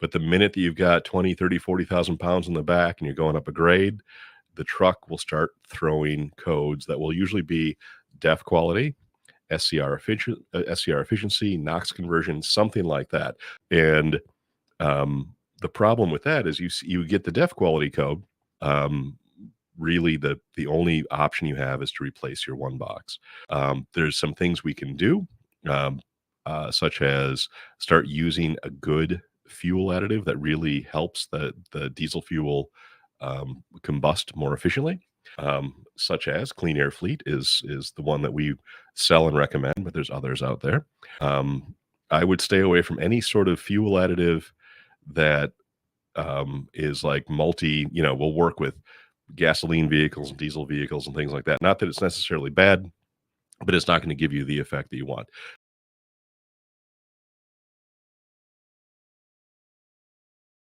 But the minute that you've got 20, 30, 40,000 pounds in the back and you're going up a grade, the truck will start throwing codes that will usually be DEF quality, SCR efficiency, NOx conversion, something like that. And the problem with that is you get the DEF quality code. Really, the only option you have is to replace your one box. There's some things we can do, such as start using a good fuel additive that really helps the diesel fuel combust more efficiently. Such as Clean Air Fleet is the one that we sell and recommend, but there's others out there. I would stay away from any sort of fuel additive that is like will work with gasoline vehicles and diesel vehicles and things like that. Not that it's necessarily bad, but it's not going to give you the effect that you want.